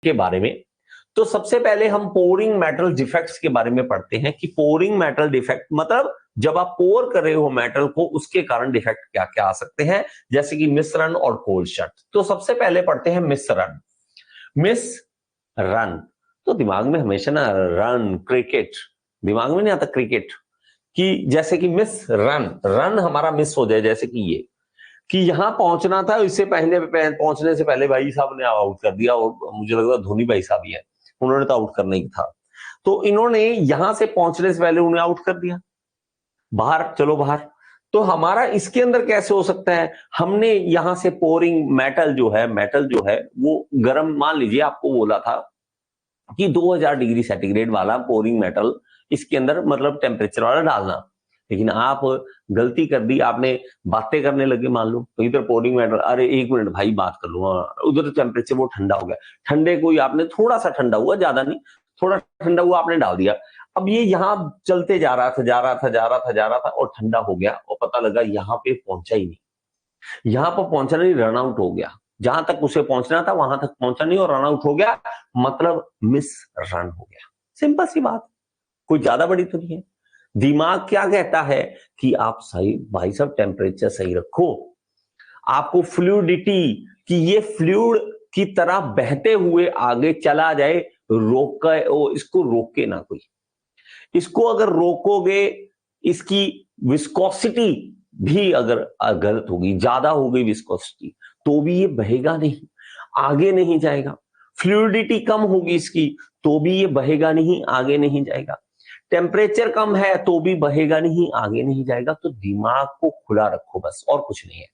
के बारे में। तो सबसे पहले हम पोरिंग मेटल डिफेक्ट्स के बारे में पढ़ते हैं कि पोरिंग मेटल डिफेक्ट मतलब जब आप पोर कर रहे हो मेटल को, उसके कारण डिफेक्ट क्या क्या आ सकते हैं, जैसे कि मिसरन और कोल्ड शट। तो सबसे पहले पढ़ते हैं मिसरन। मिस रन, तो दिमाग में हमेशा ना रन, क्रिकेट दिमाग में नहीं आता, क्रिकेट कि जैसे कि मिस रन, रन हमारा मिस हो जाए, जैसे कि ये कि यहां पहुंचना था, इससे पहले पहुंचने से पहले भाई साहब ने आउट कर दिया, और मुझे लग रहा धोनी भाई साहब ही है, उन्होंने तो आउट करना ही था, तो इन्होंने यहां से पहुंचने से पहले उन्हें आउट कर दिया, बाहर चलो बाहर। तो हमारा इसके अंदर कैसे हो सकता है, हमने यहां से पोरिंग मेटल जो है, मेटल जो है वो गर्म, मान लीजिए आपको बोला था कि 2000 डिग्री सेंटीग्रेड वाला पोरिंग मेटल इसके अंदर मतलब टेम्परेचर वाला डालना, लेकिन आप गलती कर दी, आपने बातें करने लगे मान लो, तो इधर पोरिंग मेटल, अरे एक मिनट भाई बात कर लूंगा, उधर टेम्परेचर वो ठंडा हो गया, ठंडे को ही आपने थोड़ा सा ठंडा हुआ, ज्यादा नहीं, थोड़ा ठंडा हुआ आपने डाल दिया। अब ये यहाँ चलते जा रहा था जा रहा था जा रहा था जा रहा था और ठंडा हो गया, और पता लगा यहाँ पे पहुंचा ही नहीं, यहाँ पर पहुंचा नहीं, रन आउट हो गया, जहां तक उसे पहुंचना था वहां तक पहुंचा नहीं और रन आउट हो गया, मतलब मिस रन हो गया। सिंपल सी बात, कोई ज्यादा बड़ी तो नहीं है। दिमाग क्या कहता है कि आप सही भाई साहब टेम्परेचर सही रखो, आपको फ्लूइडिटी कि ये फ्लूइड की तरह बहते हुए आगे चला जाए, रोक इसको रोके ना कोई, इसको अगर रोकोगे, इसकी विस्कोसिटी भी अगर गलत होगी, ज्यादा हो गई विस्कोसिटी, तो भी ये बहेगा नहीं, आगे नहीं जाएगा। फ्लूइडिटी कम होगी इसकी, तो भी ये बहेगा नहीं, आगे नहीं जाएगा। टेम्परेचर कम है तो भी बहेगा नहीं, आगे नहीं जाएगा। तो दिमाग को खुला रखो बस, और कुछ नहीं है।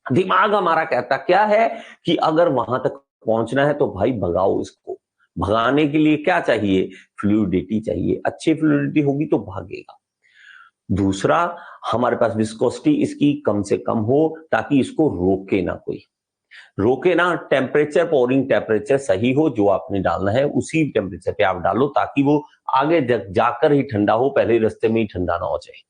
दिमाग हमारा कहता क्या है कि अगर वहां तक पहुंचना है तो भाई भगाओ इसको, भगाने के लिए क्या चाहिए, फ्लूइडिटी चाहिए, अच्छी फ्लूइडिटी होगी तो भागेगा। दूसरा, हमारे पास विस्कोसिटी इसकी कम से कम हो, ताकि इसको रोके ना कोई, रोके ना, टेम्परेचर पोरिंग टेम्परेचर सही हो, जो आपने डालना है उसी टेम्परेचर पे आप डालो, ताकि वो आगे जाकर ही ठंडा हो, पहले रास्ते में ही ठंडा ना हो जाए।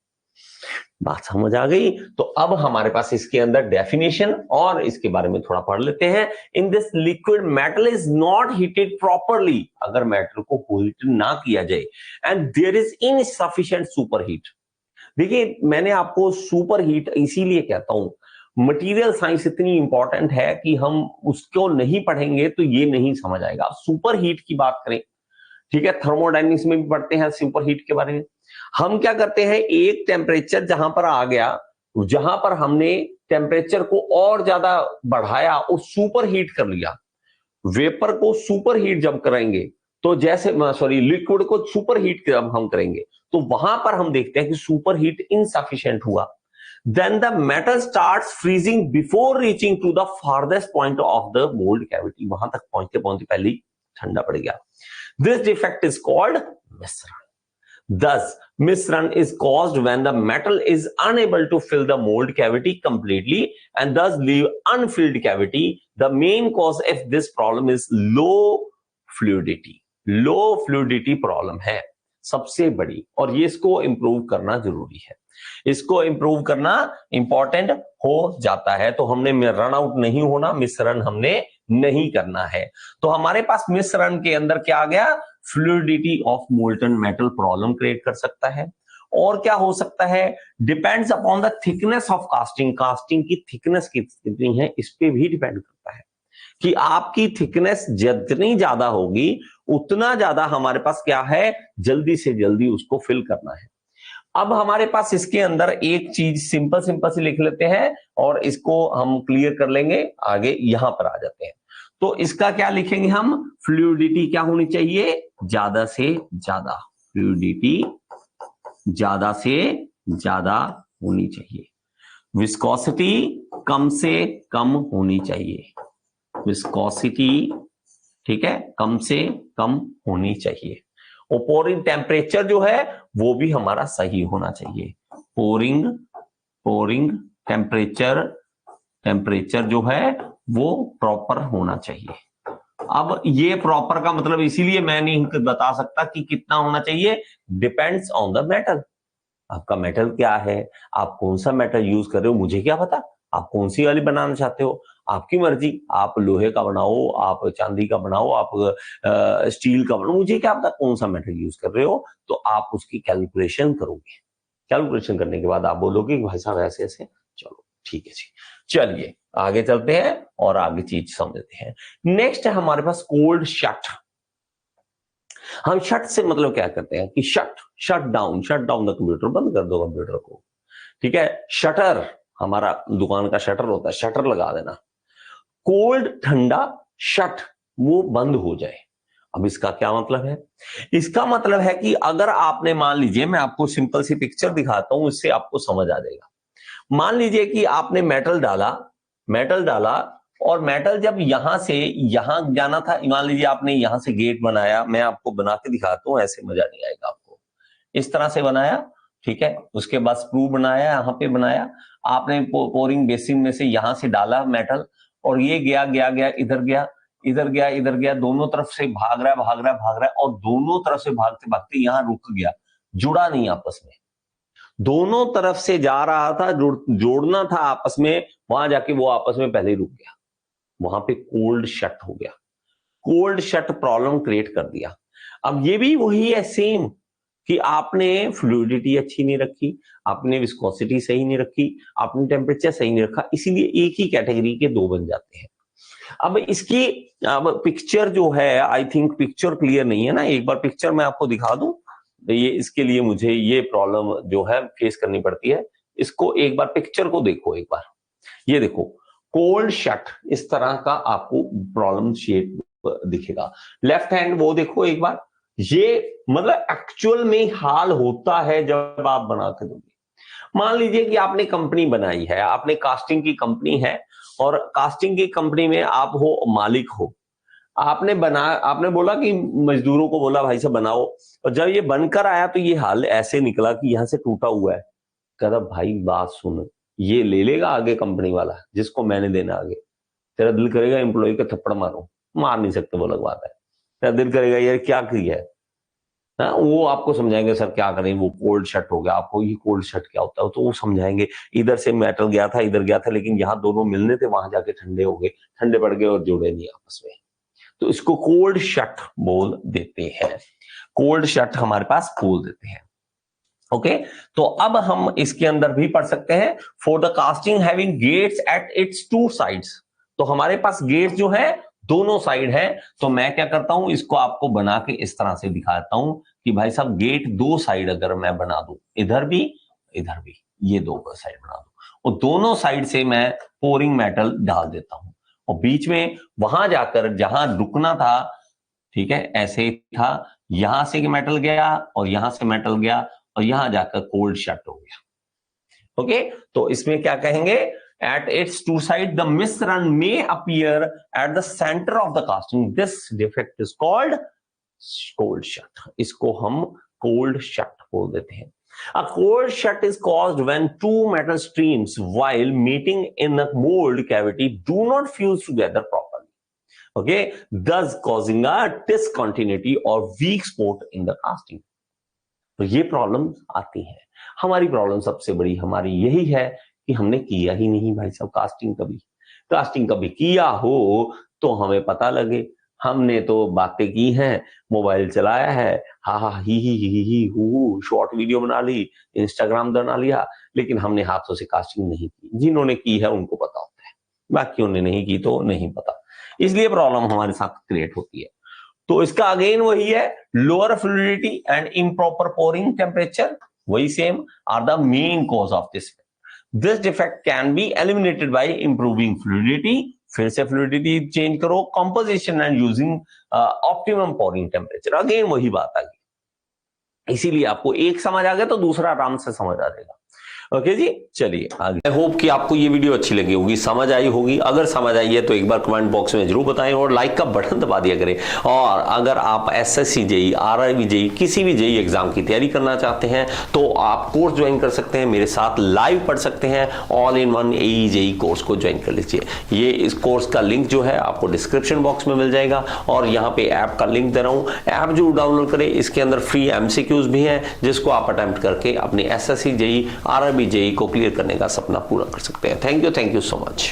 बात समझ आ गई? तो अब हमारे पास इसके अंदर डेफिनेशन और इसके बारे में थोड़ा पढ़ लेते हैं। In this liquid metal is not heated properly, अगर मेटल को हीट ना किया जाए, and there is insufficient super heat. देखिए मैंने आपको सुपर हीट इसीलिए कहता हूं, मटेरियल साइंस इतनी इंपॉर्टेंट है कि हम उसको नहीं पढ़ेंगे तो ये नहीं समझ आएगा। सुपर हीट की बात करें, ठीक है, थर्मोडायनेमिक्स में भी पढ़ते हैं सुपर हीट के बारे में। हम क्या करते हैं, एक टेम्परेचर जहां पर आ गया, जहां पर हमने टेम्परेचर को और ज्यादा बढ़ाया और सुपर हीट कर लिया, वेपर को सुपर हीट जब करेंगे, तो जैसे सॉरी लिक्विड को सुपर हीट जब हम करेंगे, तो वहां पर हम देखते हैं कि सुपर हीट इनसफिशिएंट हुआ, then the metal starts freezing before reaching to the farthest point of the mold cavity, वहां तक पहुंचते पहुंचते पहले ही ठंडा पड़ गया। This defect is called misrun. Thus, misrun is caused when the metal is unable to fill the mold cavity completely and thus leave unfilled cavity. The main cause of this problem is low fluidity. Low fluidity problem है सबसे बड़ी, और ये इसको improve करना जरूरी है, इसको इंप्रूव करना इंपॉर्टेंट हो जाता है। तो हमने रन आउट नहीं होना, मिसरन हमने नहीं करना है। तो हमारे पास मिसरन के अंदर क्या आ गया, fluidity of molten metal problem create कर सकता है। और क्या हो सकता है, depends upon the thickness of casting, casting की थिकनेस कितनी है इस पे भी डिपेंड करता है, कि आपकी थिकनेस जितनी ज्यादा होगी उतना ज्यादा हमारे पास क्या है, जल्दी से जल्दी उसको फिल करना है। अब हमारे पास इसके अंदर एक चीज सिंपल सिंपल से लिख लेते हैं और इसको हम क्लियर कर लेंगे, आगे यहां पर आ जाते हैं। तो इसका क्या लिखेंगे हम, फ्लूइडिटी क्या होनी चाहिए, ज्यादा से ज्यादा, फ्लूइडिटी ज्यादा से ज्यादा होनी चाहिए, विस्कोसिटी कम से कम होनी चाहिए, विस्कोसिटी ठीक है कम से कम होनी चाहिए, और पोरिंग टेम्परेचर जो है वो भी हमारा सही होना चाहिए, पोरिंग टेम्परेचर जो है वो प्रॉपर होना चाहिए। अब ये प्रॉपर का मतलब इसीलिए मैं नहीं बता सकता कि कितना होना चाहिए, डिपेंड्स ऑन द मेटल। आपका मेटल क्या है, आप कौन सा मेटल यूज कर रहे हो, मुझे क्या पता, आप कौन सी वाली बनाना चाहते हो, आपकी मर्जी, आप लोहे का बनाओ, आप चांदी का बनाओ, आप स्टील का बनाओ, मुझे क्या पता कौन सा मेटल यूज कर रहे हो, तो आप उसकी कैलकुलेशन करोगे। कैलकुलेशन करने के बाद आप बोलोगे कि भाई साहब ऐसे ऐसे, चलो ठीक है जी। चलिए आगे चलते हैं और आगे चीज समझते हैं। नेक्स्ट है हमारे पास कोल्ड शट। हम शट से मतलब क्या करते हैं कि शट डाउन द कंप्यूटर, बंद कर दो कंप्यूटर को, ठीक है। शटर, हमारा दुकान का शटर होता है, शटर लगा देना। कोल्ड ठंडा, शट वो बंद हो जाए। अब इसका क्या मतलब है? इसका मतलब है कि अगर आपने, मान लीजिए मैं आपको सिंपल सी पिक्चर दिखाता हूं, इससे आपको समझ आ जाएगा। मान लीजिए कि आपने मेटल डाला और मेटल जब यहां से यहां जाना था, मान लीजिए आपने यहां से गेट बनाया, मैं आपको बना के दिखाता हूं, ऐसे मजा नहीं आएगा आपको। इस तरह से बनाया, ठीक है। उसके बाद स्क्रू बनाया, यहां पे बनाया आपने, पोरिंग बेसिन में से यहां से डाला मेटल, और ये गया गया गया इधर गया, इधर गया इधर गया, दोनों तरफ से भाग रहा है और दोनों तरफ से भागते भागते यहां रुक गया, जुड़ा नहीं आपस में। दोनों तरफ से जा रहा था, जोड़ना था आपस में, वहां जाके वो आपस में पहले ही रुक गया, वहां पे कोल्ड शट हो गया। कोल्ड शट प्रॉब्लम क्रिएट कर दिया। अब ये भी वही है सेम, कि आपने फ्लूइडिटी अच्छी नहीं रखी, आपने विस्कोसिटी सही नहीं रखी, आपने टेम्परेचर सही नहीं रखा, इसीलिए एक ही कैटेगरी के दो बन जाते हैं। अब इसकी अब पिक्चर जो है, आई थिंक पिक्चर क्लियर नहीं है ना, एक बार पिक्चर मैं आपको दिखा दूं। ये इसके लिए मुझे ये प्रॉब्लम जो है फेस करनी पड़ती है। इसको एक बार पिक्चर को देखो एक बार, ये देखो कोल्ड शट, इस तरह का आपको प्रॉब्लम शेप दिखेगा। लेफ्ट हैंड वो देखो एक बार, ये मतलब एक्चुअल में हाल होता है जब आप बना के दोगे। मान लीजिए कि आपने कंपनी बनाई है, आपने कास्टिंग की कंपनी है, और कास्टिंग की कंपनी में आप हो मालिक हो, आपने बोला कि मजदूरों को बोला भाई साहब बनाओ, और जब ये बनकर आया तो ये हाल ऐसे निकला कि यहां से टूटा हुआ है। कहता भाई बात सुन, ये ले लेगा आगे कंपनी वाला जिसको मैंने देना आगे, तेरा दिल करेगा एम्प्लॉय का थप्पड़ मारो, मार नहीं सकते वो अलग बात है, तेरा दिल करेगा यार क्या किया है। वो आपको समझाएंगे सर क्या करें, वो कोल्ड शट हो गया, आपको ये कोल्ड शट क्या होता है तो वो समझाएंगे, इधर से मेटल गया था इधर गया था, लेकिन यहाँ दोनों मिलने थे, वहां जाके ठंडे हो गए, ठंडे पड़ गए और जुड़े नहीं आपस में, तो इसको कोल्ड शट बोल देते हैं। कोल्ड शट हमारे पास बोल देते हैं। ओके, तो अब हम इसके अंदर भी पढ़ सकते हैं, for the casting having gates at its two sides, तो हमारे पास गेट जो है दोनों साइड है, तो मैं क्या करता हूं, इसको आपको बना के इस तरह से दिखाता हूं कि भाई साहब गेट दो साइड अगर मैं बना दूं, इधर भी ये दो साइड बना दूं, और दोनों साइड से मैं पोरिंग मेटल डाल देता हूं, और बीच में वहां जाकर जहां रुकना था, ठीक है, ऐसे था, यहां से मेटल गया और यहां से मेटल गया और यहां जाकर कोल्ड शट हो गया। ओके, तो इसमें क्या कहेंगे, at its two sides the misrun may appear at the center of the casting, this defect is called cold shut, इसको हम cold shut बोल देते हैं। A cold shut is caused when two metal streams while meeting in a mold cavity do not fuse together properly, okay, thus causing a discontinuity or weak spot in the casting। तो ये problem आती है। हमारी problem सबसे बड़ी हमारी यही है कि हमने किया ही नहीं भाई साहब कास्टिंग कभी किया हो तो हमें पता लगे। हमने तो बातें की हैं, मोबाइल चलाया है, हा हा ही हु शॉर्ट वीडियो बना ली, इंस्टाग्राम बना लिया, लेकिन हमने हाथों से कास्टिंग नहीं की। जिन्होंने की है उनको पता होता है, बाकियों ने नहीं की तो नहीं पता, इसलिए प्रॉब्लम हमारे साथ क्रिएट होती है। तो इसका अगेन वही है, lower fluidity and improper pouring temperature, वही same are the main cause of this. This defect can be eliminated by improving fluidity, फिर से फ्लूइडिटी चेंज करो, composition and using optimum pouring temperature, again वही बात आ गई। इसीलिए आपको एक समझ आ गया तो दूसरा आराम से समझ आ जाएगा। ओके जी, चलिए आगे। आई होप कि आपको ये वीडियो अच्छी लगी होगी, समझ आई होगी। अगर समझ आई है तो एक बार कमेंट बॉक्स में जरूर बताएं और लाइक का बटन दबा दिया करें। और अगर आप एसएससी जेईई, आरआरबी जेईई, किसी भी जेईई एग्जाम की तैयारी करना चाहते हैं तो आप कोर्स ज्वाइन कर सकते हैं, मेरे साथ लाइव पढ़ सकते हैं। All in one AEE JEE course को ज्वाइन कर लीजिए। ये इस कोर्स का लिंक जो है आपको डिस्क्रिप्शन बॉक्स में मिल जाएगा, और यहाँ पे ऐप का लिंक दे रहा हूँ, ऐप जरूर डाउनलोड करें। इसके अंदर फ्री एमसीक्यूज भी हैं जिसको आप अटेम्प्ट करके अपनी एसएससी जेईई, आरआरबी जेईई को क्लियर करने का सपना पूरा कर सकते हैं। Thank you so much.